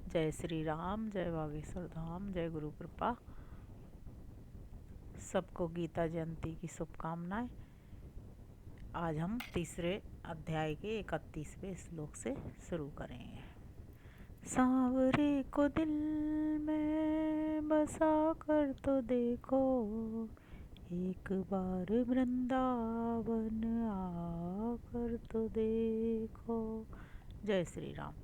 जय श्री राम, जय बागेश्वर धाम, जय गुरु कृपा। सबको गीता जयंती की शुभकामनाएं। आज हम तीसरे अध्याय के 31वें श्लोक से शुरू करेंगे। सांवरे को दिल में बसा कर तो देखो, एक बार वृंदावन आकर तो देखो। जय श्री राम।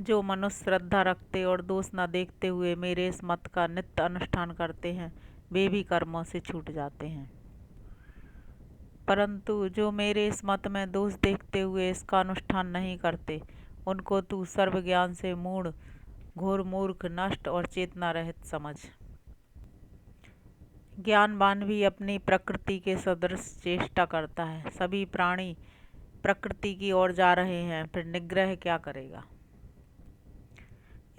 जो मनुष्य श्रद्धा रखते और दोष न देखते हुए मेरे इस मत का नित्य अनुष्ठान करते हैं, वे भी कर्मों से छूट जाते हैं। परंतु जो मेरे इस मत में दोष देखते हुए इसका अनुष्ठान नहीं करते, उनको तू सर्व ज्ञान से मूढ़, घोर मूर्ख, नष्ट और चेतना रहित समझ। ज्ञानवान भी अपनी प्रकृति के सदृश चेष्टा करता है। सभी प्राणी प्रकृति की ओर जा रहे हैं, फिर निग्रह क्या करेगा।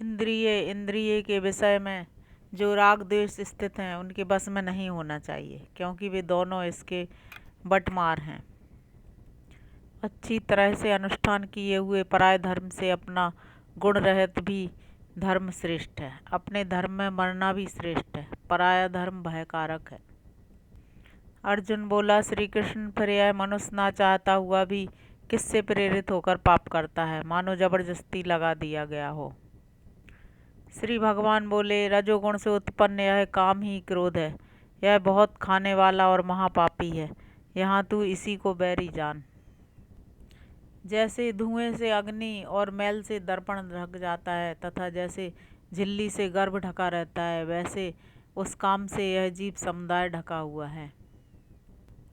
इंद्रिय के विषय में जो राग द्वेष स्थित हैं, उनके बस में नहीं होना चाहिए, क्योंकि वे दोनों इसके बटमार हैं। अच्छी तरह से अनुष्ठान किए हुए पराय धर्म से अपना गुण रहित भी धर्म श्रेष्ठ है। अपने धर्म में मरना भी श्रेष्ठ है। पराया धर्म भयकारक है। अर्जुन बोला, श्री कृष्ण, फिर यह मनुष्य ना चाहता हुआ भी किससे प्रेरित होकर पाप करता है, मानो जबरदस्ती लगा दिया गया हो। श्री भगवान बोले, रजोगुण से उत्पन्न यह काम ही क्रोध है। यह बहुत खाने वाला और महापापी है। यहाँ तू इसी को बैरी जान। जैसे धुएं से अग्नि और मैल से दर्पण ढक जाता है, तथा जैसे झिल्ली से गर्भ ढका रहता है, वैसे उस काम से यह जीव समुदाय ढका हुआ है।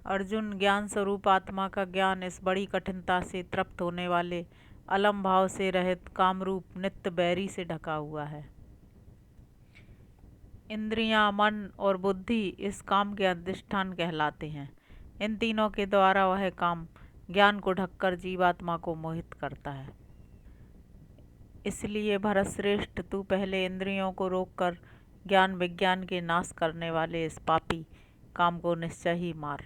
अर्जुन, ज्ञान स्वरूप आत्मा का ज्ञान इस बड़ी कठिनता से तृप्त होने वाले अलम भाव से रहित कामरूप नित्य बैरी से ढका हुआ है। इंद्रियां, मन और बुद्धि इस काम के अधिष्ठान कहलाते हैं। इन तीनों के द्वारा वह काम ज्ञान को ढककर जीवात्मा को मोहित करता है। इसलिए भरतश्रेष्ठ, तू पहले इंद्रियों को रोककर ज्ञान विज्ञान के नाश करने वाले इस पापी काम को निश्चय ही मार।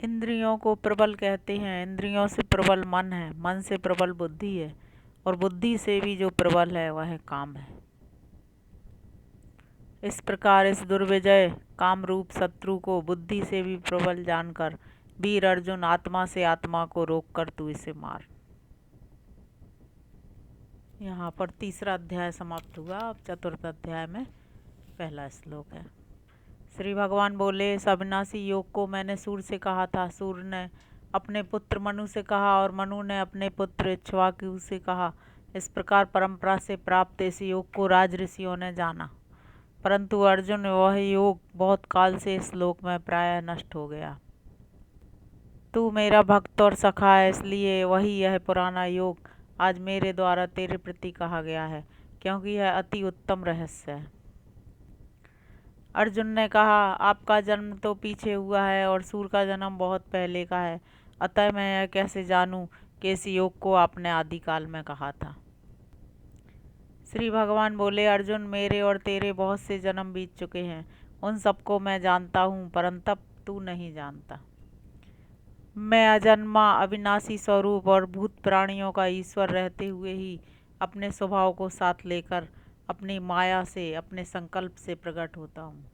इंद्रियों को प्रबल कहते हैं। इंद्रियों से प्रबल मन है, मन से प्रबल बुद्धि है, और बुद्धि से भी जो प्रबल है वह काम है। इस प्रकार इस दुर्विजय काम रूप शत्रु को बुद्धि से भी प्रबल जानकर वीर अर्जुन, आत्मा से आत्मा को रोककर तू इसे मार। यहाँ पर तीसरा अध्याय समाप्त हुआ। अब चतुर्थ अध्याय में पहला श्लोक है। श्री भगवान बोले, इस अविनाशी योग को मैंने सूर्य से कहा था। सूर्य ने अपने पुत्र मनु से कहा, और मनु ने अपने पुत्र इक्ष्वाकु से कहा। इस प्रकार परंपरा से प्राप्त इस योग को राज ऋषियों ने जाना। परंतु अर्जुन, वह योग बहुत काल से इस लोक में प्रायः नष्ट हो गया। तू मेरा भक्त और सखा है, इसलिए वही यह पुराना योग आज मेरे द्वारा तेरे प्रति कहा गया है, क्योंकि यह अति उत्तम रहस्य है। अर्जुन ने कहा, आपका जन्म तो पीछे हुआ है और सूर्य का जन्म बहुत पहले का है, अतः मैं यह कैसे जानूं कि इस योग को आपने आदिकाल में कहा था। श्री भगवान बोले, अर्जुन, मेरे और तेरे बहुत से जन्म बीत चुके हैं। उन सबको मैं जानता हूँ, परंतु तू नहीं जानता। मैं अजन्मा, अविनाशी स्वरूप और भूत प्राणियों का ईश्वर रहते हुए ही अपने स्वभाव को साथ लेकर अपनी माया से, अपने संकल्प से प्रकट होता हूँ।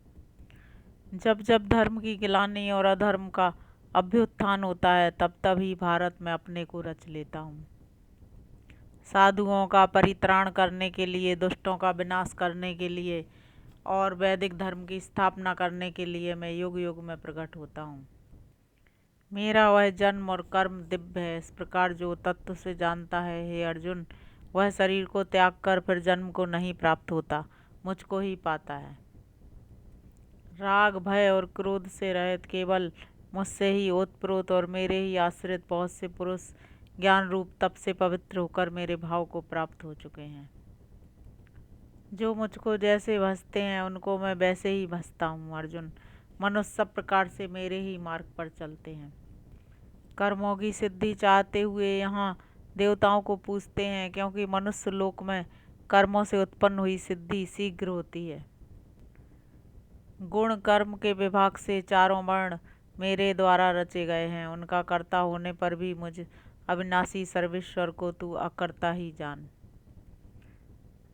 जब जब धर्म की गिलानी और अधर्म का अभ्युत्थान होता है, तब तब ही भारत में अपने को रच लेता हूँ। साधुओं का परित्राण करने के लिए, दुष्टों का विनाश करने के लिए और वैदिक धर्म की स्थापना करने के लिए मैं युग युग में प्रकट होता हूँ। मेरा वह जन्म और कर्म दिव्य है। इस प्रकार जो तत्व से जानता है, हे अर्जुन, वह शरीर को त्याग कर फिर जन्म को नहीं प्राप्त होता, मुझको ही पाता है। राग, भय और क्रोध से रहित केवल मुझसे ही ओतप्रोत और मेरे ही आश्रित बहुत से पुरुष ज्ञान रूप तप से पवित्र होकर मेरे भाव को प्राप्त हो चुके हैं। जो मुझको जैसे भजते हैं, उनको मैं वैसे ही भजता हूँ। अर्जुन, मनुष्य सब प्रकार से मेरे ही मार्ग पर चलते हैं। कर्मों की सिद्धि चाहते हुए यहाँ देवताओं को पूजते हैं, क्योंकि मनुष्य लोक में कर्मों से उत्पन्न हुई सिद्धि शीघ्र होती है। गुण कर्म के विभाग से चारों वर्ण मेरे द्वारा रचे गए हैं। उनका कर्ता होने पर भी मुझ अविनाशी सर्वेश्वर को तू अकर्ता ही जान।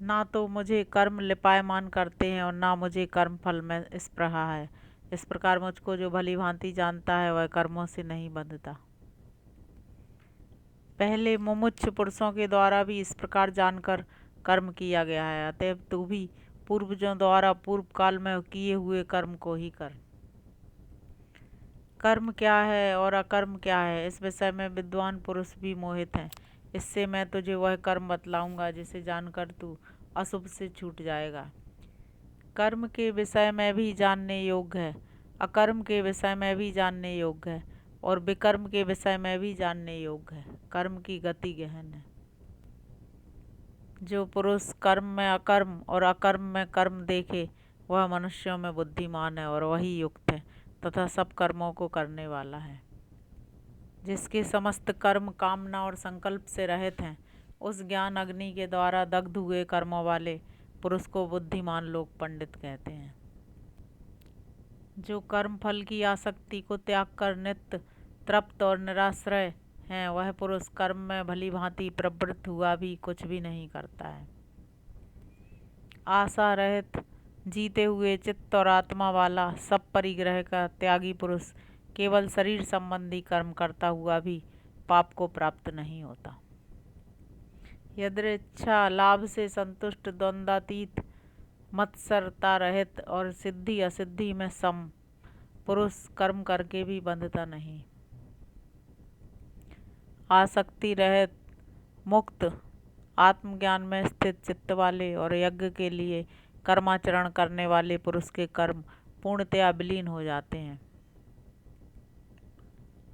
ना तो मुझे कर्म लिपायमान करते हैं और ना मुझे कर्म फल में स्पृहा है। इस प्रकार मुझको जो भली भांति जानता है वह कर्मों से नहीं बंधता। पहले मुमुक्षु पुरुषों के द्वारा भी इस प्रकार जानकर कर्म किया गया है, अतएव तू भी पूर्वजों द्वारा पूर्व काल में किए हुए कर्म को ही कर। कर्म क्या है और अकर्म क्या है, इस विषय में विद्वान पुरुष भी मोहित हैं। इससे मैं तुझे वह कर्म बतलाऊंगा जिसे जानकर तू अशुभ से छूट जाएगा। कर्म के विषय में भी जानने योग्य है, अकर्म के विषय में भी जानने योग्य है और विकर्म के विषय में भी जानने योग्य है। कर्म की गति गहन है। जो पुरुष कर्म में अकर्म और अकर्म में कर्म देखे वह मनुष्यों में बुद्धिमान है और वही युक्त है तथा सब कर्मों को करने वाला है। जिसके समस्त कर्म कामना और संकल्प से रहित हैं, उस ज्ञान अग्नि के द्वारा दग्ध हुए कर्मों वाले पुरुष को बुद्धिमान लोग पंडित कहते हैं। जो कर्म फल की आसक्ति को त्याग कर नित्य तृप्त और निराश्रय हैं, वह पुरुष कर्म में भली भांति प्रवृत्त हुआ भी कुछ भी नहीं करता है। आशा रहित जीते हुए चित्त और आत्मा वाला सब परिग्रह का त्यागी पुरुष केवल शरीर संबंधी कर्म करता हुआ भी पाप को प्राप्त नहीं होता। यदृच्छा लाभ से संतुष्ट, द्वंद्वातीत, मत्सरता रहित और सिद्धि असिद्धि में सम पुरुष कर्म करके भी बंधता नहीं। आसक्ति रहित, मुक्त, आत्मज्ञान में स्थित चित्त वाले और यज्ञ के लिए कर्माचरण करने वाले पुरुष के कर्म पूर्णतया विलीन हो जाते हैं।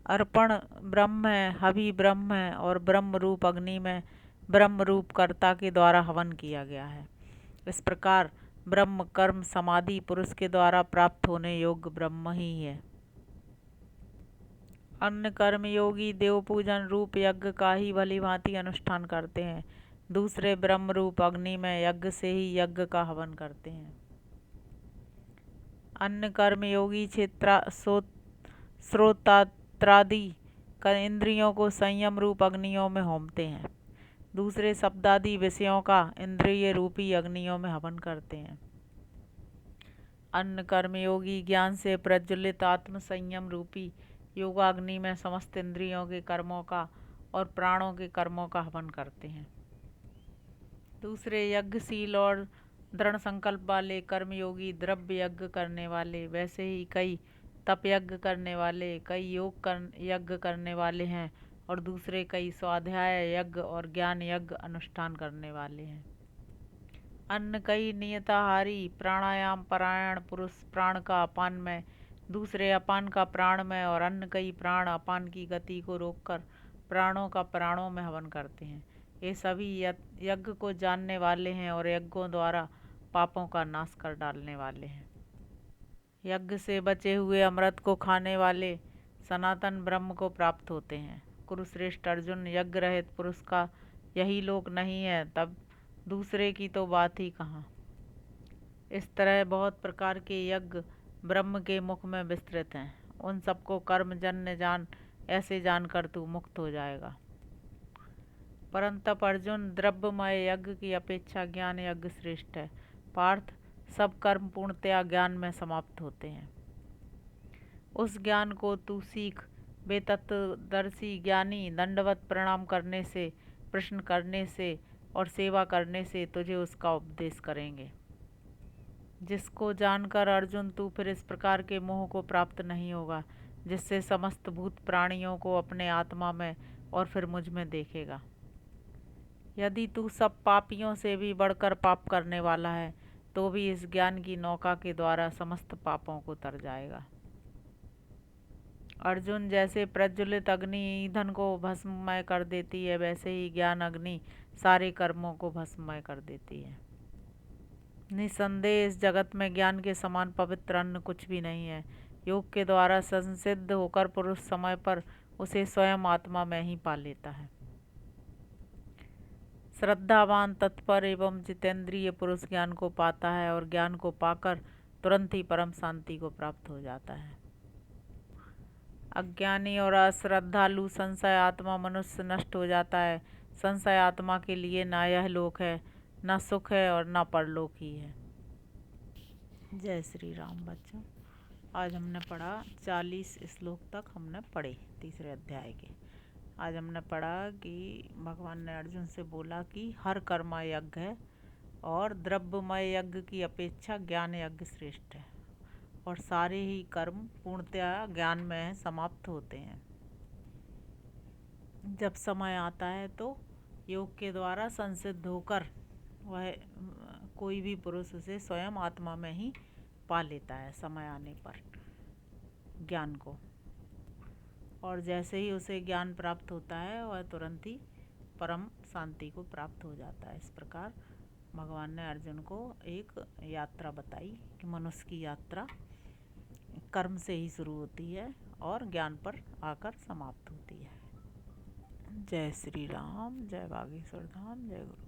अर्पण ब्रह्म है, हवि ब्रह्म है और ब्रह्म रूप अग्नि में ब्रह्म रूप कर्ता के द्वारा हवन किया गया है। इस प्रकार ब्रह्म कर्म समाधि पुरुष के द्वारा प्राप्त होने योग्य ब्रह्म ही है। अन्य कर्म योगी देव पूजन रूप यज्ञ का ही भली भांति अनुष्ठान करते हैं। दूसरे ब्रह्म रूप अग्नि में यज्ञ से ही यज्ञ का हवन करते हैं। अन्य कर्म योगी श्रोत्रादि इंद्रियों को संयम रूप अग्नियों में होमते हैं। दूसरे शब्दादि विषयों का इंद्रिय रूपी अग्नियों में हवन करते हैं। अन्य कर्मयोगी ज्ञान से प्रज्वलित आत्म संयम रूपी योगाग्नि में समस्त इंद्रियों के कर्मों का और प्राणों के कर्मों का हवन करते हैं। दूसरे यज्ञशील और दृढ़ संकल्प वाले कर्मयोगी द्रव्य यज्ञ करने वाले, वैसे ही कई तप यज्ञ करने वाले, कई यज्ञ करने वाले हैं और दूसरे कई स्वाध्याय यज्ञ और ज्ञान यज्ञ अनुष्ठान करने वाले हैं। अन्य कई नियताहारी प्राणायाम परायण पुरुष प्राण का अपान में, दूसरे अपान का प्राण में और अन्य कई प्राण अपान की गति को रोककर प्राणों का प्राणों में हवन करते हैं। ये सभी यज्ञ को जानने वाले हैं और यज्ञों द्वारा पापों का नाश कर डालने वाले हैं। यज्ञ से बचे हुए अमृत को खाने वाले सनातन ब्रह्म को प्राप्त होते हैं। कुरुश्रेष्ठ अर्जुन, यज्ञ रहित पुरुष का यही लोक नहीं है, तब दूसरे की तो बात ही कहाँ। इस तरह बहुत प्रकार के यज्ञ ब्रह्म के मुख में विस्तृत हैं। उन सबको कर्मजन्य जान, ऐसे जानकर तू मुक्त हो जाएगा। परंतप अर्जुन, द्रव्यमय यज्ञ की अपेक्षा ज्ञान यज्ञ श्रेष्ठ है। पार्थ, सब कर्म पूर्णतया ज्ञान में समाप्त होते हैं। उस ज्ञान को तू सीख। वे तत्वदर्शी ज्ञानी दंडवत प्रणाम करने से, प्रश्न करने से और सेवा करने से तुझे उसका उपदेश करेंगे। जिसको जानकर अर्जुन तू फिर इस प्रकार के मोह को प्राप्त नहीं होगा, जिससे समस्त भूत प्राणियों को अपने आत्मा में और फिर मुझ में देखेगा। यदि तू सब पापियों से भी बढ़कर पाप करने वाला है, तो भी इस ज्ञान की नौका के द्वारा समस्त पापों को तर जाएगा। अर्जुन, जैसे प्रज्वलित अग्नि ईंधन को भस्ममय कर देती है, वैसे ही ज्ञान अग्नि सारे कर्मों को भस्ममय कर देती है। निसंदेह इस जगत में ज्ञान के समान पवित्र अन्य कुछ भी नहीं है। योग के द्वारा संसिद्ध होकर पुरुष समय पर उसे स्वयं आत्मा में ही पा लेता है। श्रद्धावान, तत्पर एवं जितेंद्रिय पुरुष ज्ञान को पाता है और ज्ञान को पाकर तुरंत ही परम शांति को प्राप्त हो जाता है। अज्ञानी और अश्रद्धालु संशय आत्मा मनुष्य नष्ट हो जाता है। संशय आत्मा के लिए ना यह लोक है ना सुख है और ना परलोक ही है। जय श्री राम बच्चों। आज हमने पढ़ा 40 श्लोक तक हमने पढ़े तीसरे अध्याय के। आज हमने पढ़ा कि भगवान ने अर्जुन से बोला कि हर कर्म यज्ञ है और द्रव्यमय यज्ञ की अपेक्षा ज्ञान यज्ञ श्रेष्ठ है, और सारे ही कर्म पूर्णतया ज्ञान में समाप्त होते हैं। जब समय आता है तो योग के द्वारा संसिद्ध होकर वह कोई भी पुरुष उसे स्वयं आत्मा में ही पा लेता है समय आने पर ज्ञान को, और जैसे ही उसे ज्ञान प्राप्त होता है वह तुरंत ही परम शांति को प्राप्त हो जाता है। इस प्रकार भगवान ने अर्जुन को एक यात्रा बताई कि मनुष्य की यात्रा कर्म से ही शुरू होती है और ज्ञान पर आकर समाप्त होती है। जय श्री राम, जय बागेश्वर धाम, जय गुरु।